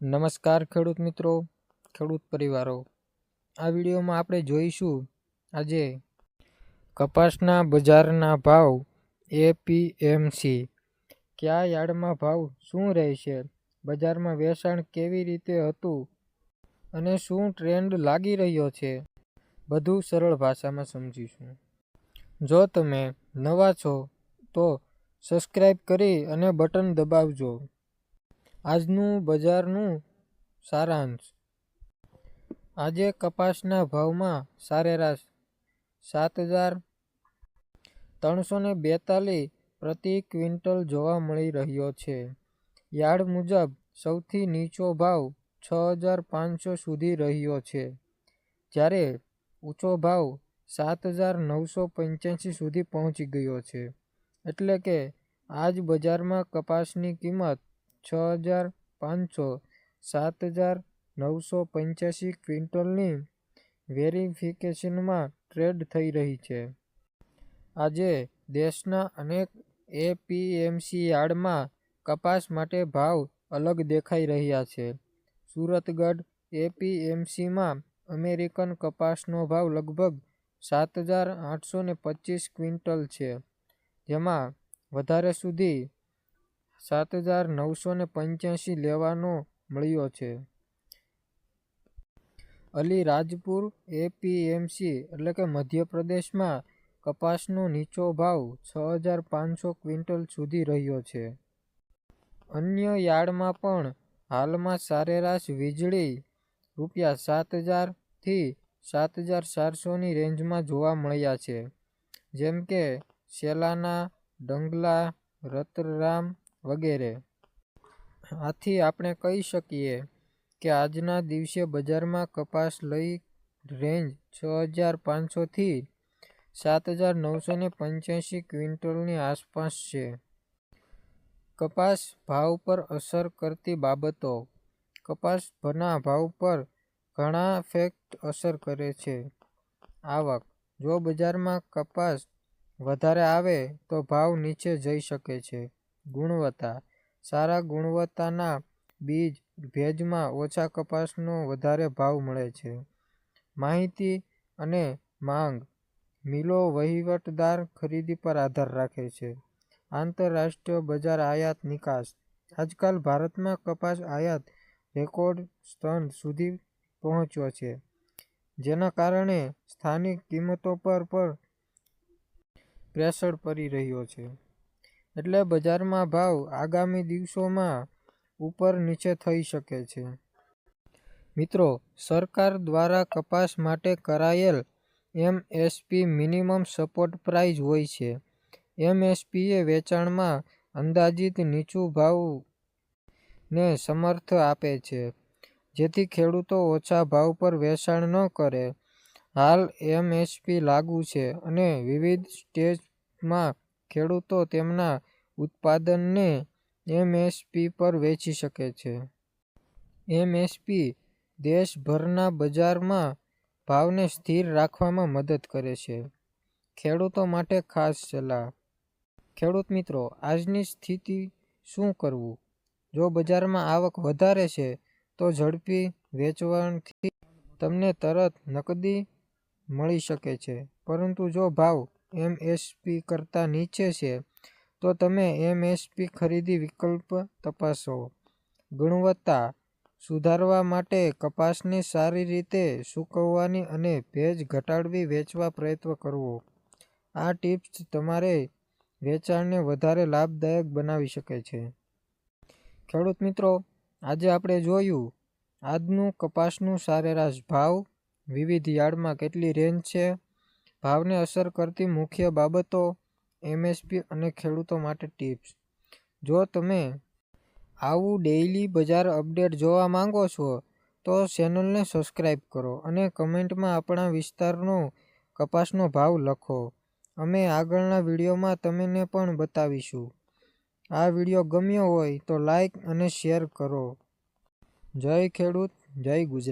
નમસ્કાર ખેડૂત મિત્રો, ખેડૂત પરિવારો। આ વિડીયોમાં આપણે જોઈશું આજે કપાસના બજારના ભાવ એપીએમસી, કયા યાર્ડમાં ભાવ શું રહેશે, બજારમાં વેચાણ કેવી રીતે હતું અને શું ટ્રેન્ડ લાગી રહ્યો છે, બધું સરળ ભાષામાં સમજીશું। જો તમે નવા છો તો સબસ્ક્રાઇબ કરી અને બટન દબાવજો। આજનું બજારનું સારાંશ। આજે કપાસના ભાવમાં સરેરાશ 7,342 પ્રતિ ક્વિન્ટલ જોવા મળી રહ્યો છે। યાર્ડ મુજબ સૌથી નીચો ભાવ 6,500 સુધી રહ્યો છે, જ્યારે ઊંચો ભાવ 7,985 સુધી પહોંચી ગયો છે। એટલે કે આજ બજારમાં કપાસની કિંમત 6,500 7,985 ક્વિન્ટલની વેરિફિકેશનમાં ટ્રેડ થઈ રહી છે। આજે દેશના અનેક એપીએમસી યાર્ડમાં કપાસ માટે ભાવ અલગ દેખાઈ રહ્યા છે। સુરતગઢ એપીએમસીમાં અમેરિકન કપાસનો ભાવ લગભગ 7,825 ક્વિન્ટલ છે, જેમાં વધારે સુધી 7,985 લેવાનો મળ્યો છે। અલીરાજપુર એપીએમસી એટલે કે મધ્યપ્રદેશમાં કપાસનો નીચો ભાવ 6,500 ક્વિન્ટલ સુધી રહ્યો છે। અન્ય યાર્ડમાં પણ હાલમાં સરેરાશ વીજળી રૂ7,000 થી 7,400ની રેન્જમાં જોવા મળ્યા છે, જેમ કે સેલાના, ડંગલા, રતરામ વગેરે। આથી આપણે કહી શકીએ કે આજના દિવસે બજારમાં કપાસ લઈ રેન્જ 6,500 થી 7,985 ક્વિન્ટલની આસપાસ છે। કપાસ ભાવ પર અસર કરતી બાબતો। કપાસના ભાવ પર ઘણા ફેક્ટર અસર કરે છે। આવક: જો બજારમાં કપાસ વધારે આવે તો ભાવ નીચે જઈ શકે છે। ગુણવત્તા: સારા ગુણવત્તાના બીજ, ભેજમાં ઓછા કપાસનો વધારે ભાવ મળે છે। માહિતી અને માંગ: મિલો વહીવટદાર ખરીદી પર આધાર રાખે છે। આંતરરાષ્ટ્રીય બજાર આયાત નિકાસ: આજકાલ ભારતમાં કપાસ આયાત રેકોર્ડ સ્તર સુધી પહોંચ્યો છે, જેના કારણે સ્થાનિક કિંમતો પર પણ પ્રેશર પડી રહ્યો છે। એટલે બજારમાં ભાવ આગામી દિવસોમાં ઉપર નીચે થઈ શકે છે। મિત્રો, સરકાર દ્વારા કપાસ માટે કરાયેલ એમએસપી મિનિમમ સપોર્ટ પ્રાઇસ હોય છે। એમએસપી એ વેચાણમાં અંદાજિત નીચું ભાવને સમર્થન આપે છે, જેથી ખેડૂતો ઓછા ભાવ પર વેચાણ ન કરે। હાલ એમએસપી લાગુ છે અને વિવિધ સ્ટેટમાં ખેડૂતો તેમના ઉત્પાદનને એમએસપી પર વેચી શકે છે। એમએસપી દેશભરના બજારમાં ભાવને સ્થિર રાખવામાં મદદ કરે છે। ખેડૂતો માટે ખાસ સલાહ: ખેડૂત મિત્રો, આજની સ્થિતિ શું કરવું? જો બજારમાં આવક વધારે છે તો ઝડપી વેચવાથી તમને તરત નકદી મળી શકે છે, પરંતુ જો ભાવ એમએસપી કરતાં નીચે છે તો તમે એમએસપી ખરીદી વિકલ્પ તપાસો। ગુણવત્તા સુધારવા માટે કપાસને સારી રીતે સૂકવવાની અને ભેજ ઘટાડીને વેચવાનો પ્રયત્ન કરવો। આ ટિપ્સ તમારા વેચાણને વધારે લાભદાયક બનાવી શકે છે। ખેડૂત મિત્રો, આજે આપણે જોયું આજનું કપાસનું સરેરાશ ભાવ, વિવિધ યાર્ડમાં કેટલી રેન્જ છે, ભાવને અસર કરતી મુખ્ય બાબતો, એમએસપી અને ખેડૂતો માટે ટિપ્સ। જો તમે આવું ડેઇલી બજાર અપડેટ જોવા માંગો છો તો ચેનલને સબસ્ક્રાઇબ કરો અને કમેન્ટમાં આપણા વિસ્તારનો કપાસનો ભાવ લખો। અમે આગળના વિડીયોમાં તમને પણ બતાવીશું। આ વિડીયો ગમ્યો હોય તો લાઇક અને શેર કરો। જય ખેડૂત, જય ગુજરાત।